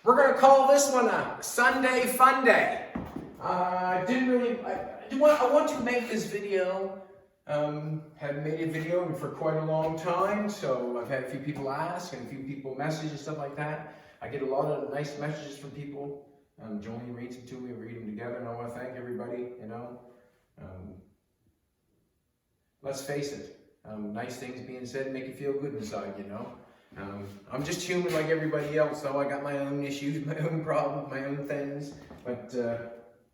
We're going to call this one a Sunday Fun Day. I want to make this video. Haven't made a video for quite a long time, so I've had a few people ask and a few people message and stuff like that. I get a lot of nice messages from people. Jolene reads them to me, we read them together, and I want to thank everybody, you know. Let's face it, nice things being said make you feel good inside, you know. I'm just human like everybody else, so I got my own issues, my own problems, my own things. But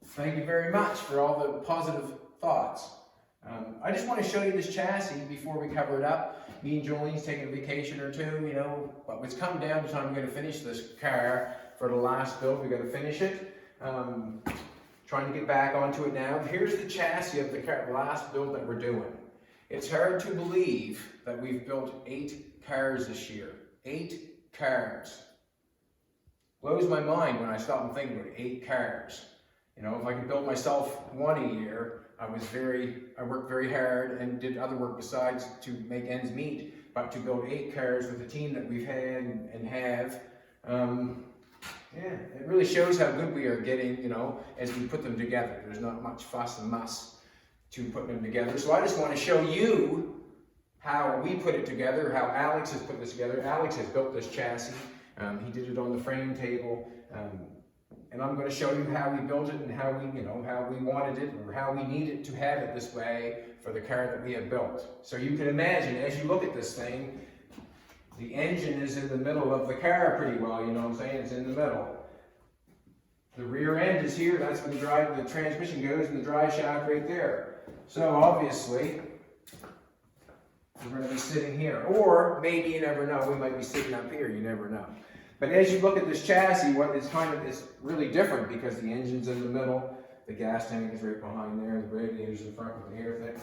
thank you very much for all the positive thoughts. I just want to show you this chassis before we cover it up. Me and Jolene's taking a vacation or two, you know, but it's come down to time we're going to finish this car for the last build. We're going to finish it. Trying to get back onto it now. Here's the chassis of the car, last build that we're doing. It's hard to believe that we've built 8 cars this year. 8 cars. Blows my mind when I stop and think about 8 cars. You know, if I could build myself one a year, I worked very hard and did other work besides to make ends meet. But to build 8 cars with the team that we've had and have, yeah, it really shows how good we are getting, you know, as we put them together. There's not much fuss and muss to put them together. So I just want to show you how we put it together, how Alex has put this together. Alex has built this chassis. He did it on the frame table. And I'm going to show you how we built it and how we, you know, how we wanted it or how we needed to have it this way for the car that we have built. So you can imagine, as you look at this thing, the engine is in the middle of the car pretty well, you know what I'm saying? It's in the middle. The rear end is here, that's when the transmission goes, and the drive shaft right there. So obviously, we're going to be sitting here. Or maybe, you never know, we might be sitting up here, you never know. But as you look at this chassis, what is really different because the engine's in the middle, the gas tank is right behind there, the radiator's in front with the air thing,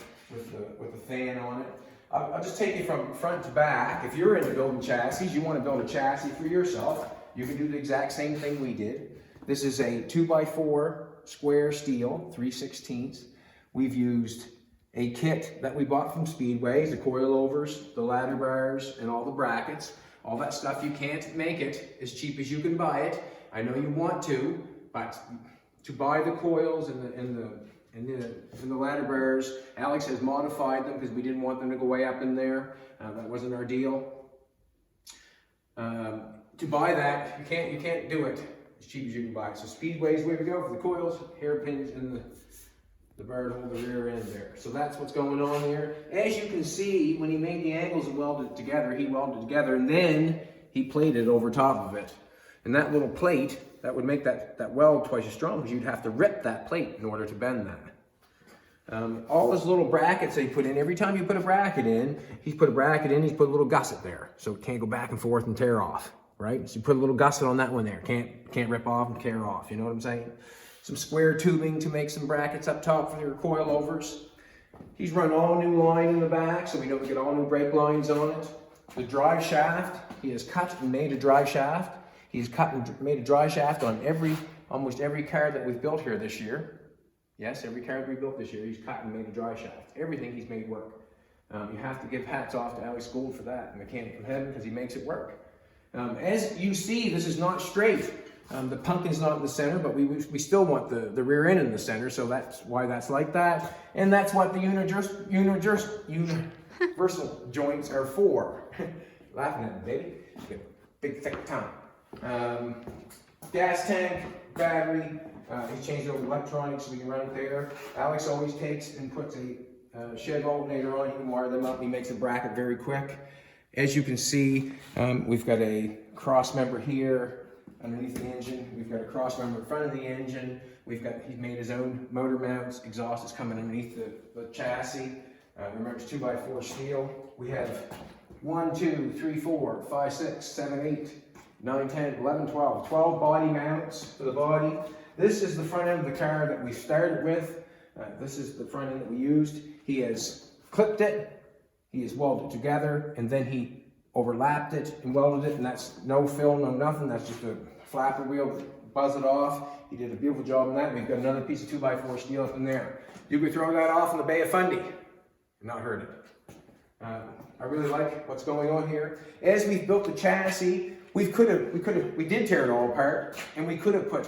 with the fan on it. I'll just take you from front to back. If you're into building chassis, you want to build a chassis for yourself, you can do the exact same thing we did. This is a 2x4 square steel, 3/16. We've used a kit that we bought from Speedways, the coilovers, the ladder bars, and all the brackets. All that stuff, you can't make it as cheap as you can buy it. I know you want to, but to buy the coils and the ladder bars, Alex has modified them because we didn't want them to go way up in there. That wasn't our deal. To buy that, you can't do it as cheap as you can buy it. So Speedway's where we go for the coils, hairpins, and the bar to hold the rear end there. So that's what's going on here. As you can see, when he made the angles and welded it together, he welded it together and then he plated over top of it. And that little plate, that would make that weld twice as strong because you'd have to rip that plate in order to bend that. All those little brackets they put in, every time you put a bracket in, he's put a bracket in, he's put a little gusset there. So it can't go back and forth and tear off, right? So you put a little gusset on that one there. Can't rip off and tear off, you know what I'm saying? Some square tubing to make some brackets up top for your coilovers. He's run all new line in the back, so we know we get all new brake lines on it. The drive shaft, he has cut and made a drive shaft. He's cut and made a drive shaft on almost every car that we've built here this year. Yes, every car that we built this year, he's cut and made a drive shaft. Everything he's made work. You have to give hats off to Alex Gould for that, mechanic from heaven, because he makes it work. As you see, this is not straight. The pumpkin's not in the center, but we still want the rear end in the center, so that's why that's like that. And that's what the universal joints are for. Laughing at me, baby. Big thick tongue. Gas tank, battery. He's changed over electronics so we can run it there. Alex always takes and puts a shed alternator on. He can wire them up. He makes a bracket very quick. As you can see, we've got a cross member here. Underneath the engine, we've got a cross member in front of the engine. He's made his own motor mounts. Exhaust is coming underneath the chassis. Remember, it's 2x4 steel. We have 1, 2, 3, 4, 5, 6, 7, 8, 9, 10, 11, 12. 12 body mounts for the body. This is the front end of the car that we started with. This is the front end that we used. He has clipped it. He has welded it together, and then he overlapped it and welded it, and that's no fill, no nothing. That's just a flapper wheel, buzz it off. He did a beautiful job on that. We've got another piece of 2x4 steel up in there. You could throw that off in the Bay of Fundy and not hurt it. I really like what's going on here. As we've built the chassis, we did tear it all apart, and we could have put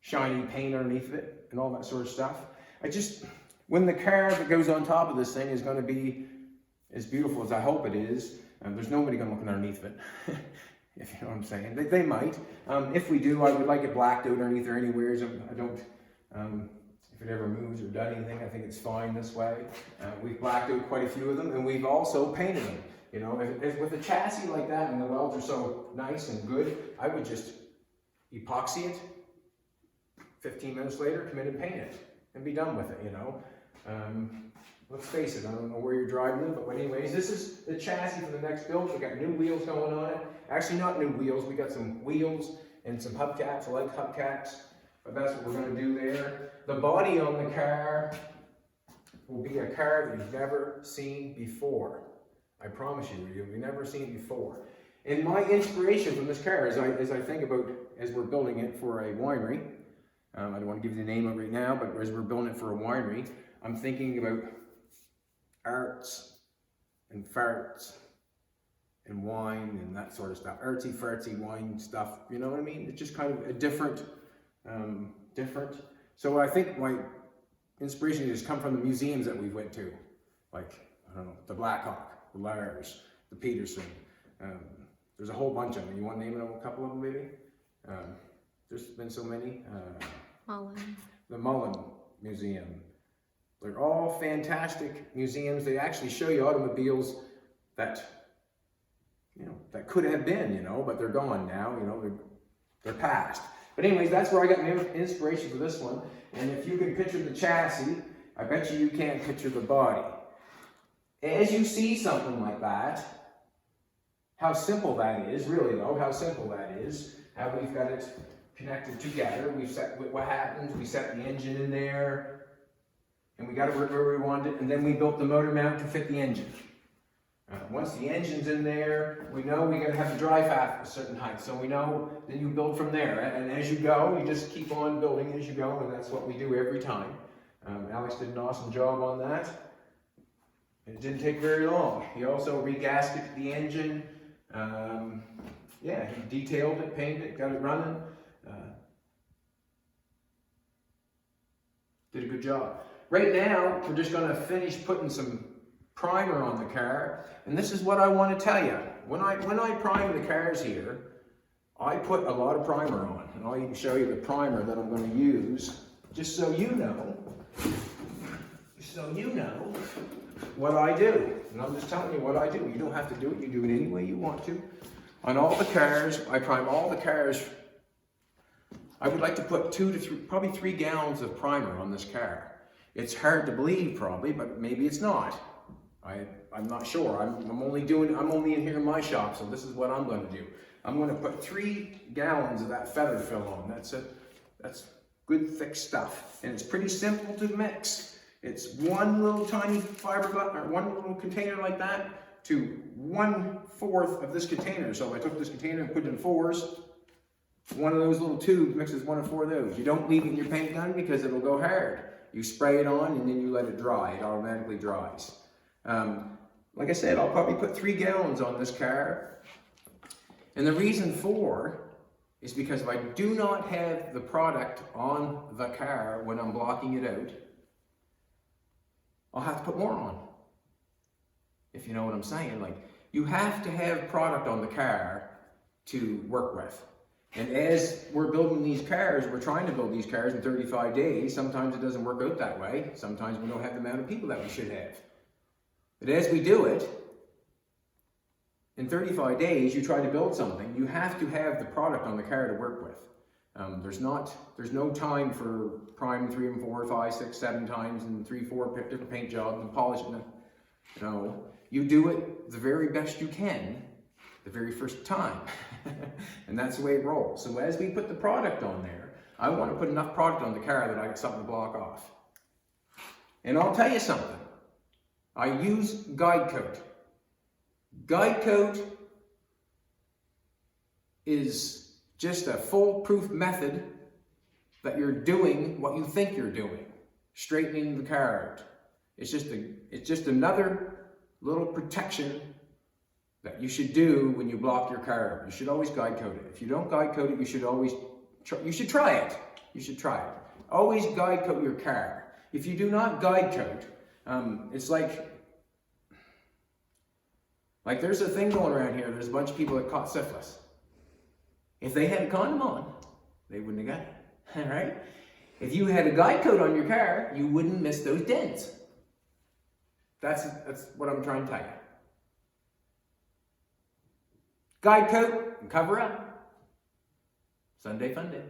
shiny paint underneath of it and all that sort of stuff. When the car that goes on top of this thing is going to be as beautiful as I hope it is, there's nobody going to look underneath of it, if you know what I'm saying. They might. If we do, I would like it blacked out underneath or anywhere. I don't, if it ever moves or done anything, I think it's fine this way. We've blacked out quite a few of them, and we've also painted them. You know, if with a chassis like that and the welds are so nice and good, I would just epoxy it, 15 minutes later, come in and paint it, and be done with it, you know. Let's face it, I don't know where you're driving it, but anyways, this is the chassis for the next build. We got new wheels going on it. Actually, not new wheels, we got some wheels and some hubcaps. I like hubcaps, but that's what we're going to do there. The body on the car will be a car that you've never seen before. I promise you've never seen it before. And my inspiration from this car, as I think about, as we're building it for a winery, I don't want to give you the name of it right now, but as we're building it for a winery, I'm thinking about arts and farts and wine and that sort of stuff. Artsy fartsy wine stuff, you know what I mean? It's just kind of a different. So I think my inspiration has come from the museums that we went to, like, I don't know, the Blackhawk, the Lars, the Peterson. There's a whole bunch of them. You want to name a couple of them, maybe? There's been so many. Mullen. The Mullen Museum. They're all fantastic museums. They actually show you automobiles that, you know, that could have been, you know, but they're gone now, you know, they're past. But anyways, that's where I got my inspiration for this one. And if you can picture the chassis, I bet you can't picture the body. As you see something like that, how simple that is, really though, how simple that is, how we've got it connected together. We've set what happens, we set the engine in there, and we got it where we wanted it, and then we built the motor mount to fit the engine. Once the engine's in there, we know we got to have the drive shaft at a certain height, so we know, then you build from there, and as you go, you just keep on building as you go, and that's what we do every time. Alex did an awesome job on that. It didn't take very long. He also regasketed the engine. Yeah, he detailed it, painted it, got it running. Did a good job. Right now, we're just going to finish putting some primer on the car, and this is what I want to tell you. When I prime the cars here, I put a lot of primer on, and I'll even show you the primer that I'm going to use, just so you know what I do. And I'm just telling you what I do. You don't have to do it. You do it any way you want to. On all the cars, I prime all the cars. I would like to put 2 to 3, probably 3 gallons of primer on this car. It's hard to believe probably, but maybe it's not. I'm not sure. I'm only in here in my shop, so this is what I'm going to do. I'm going to put 3 gallons of that feather fill on. That's good thick stuff, and it's pretty simple to mix. It's one little tiny fiberglass, or one little container like that, to 1/4 of this container. So if I took this container and put it in 4s, one of those little tubes mixes 1/4 of those. You don't leave it in your paint gun because it'll go hard. You spray it on and then you let it dry. It automatically dries. Like I said, I'll probably put 3 gallons on this car. And the reason for is because if I do not have the product on the car when I'm blocking it out, I'll have to put more on. If you know what I'm saying. Like, you have to have product on the car to work with. And as we're building these cars, we're trying to build these cars in 35 days. Sometimes it doesn't work out that way. Sometimes we don't have the amount of people that we should have. But as we do it, in 35 days, you try to build something, you have to have the product on the car to work with. There's no time for priming 3 and 4, 5, 6, 7 times and 3, 4 different paint jobs and polishing it. No, you do it the very best you can the very first time. And that's the way it rolls. So as we put the product on there, I want to put enough product on the car that I get something to block off. And I'll tell you something. I use Guide Coat. Guide Coat is just a foolproof method that you're doing what you think you're doing, straightening the car out. It's just another little protection that you should do when you block your car. You should always guide code it. If you don't guide code it, you should always you should try it. You should try it. Always guide code your car. If you do not guide code, it's like there's a thing going around here. There's a bunch of people that caught syphilis. If they had a condom on, they wouldn't have got it. All right? If you had a guide code on your car, you wouldn't miss those dents. That's what I'm trying to tell you. Guide code and cover up. Sunday fun day.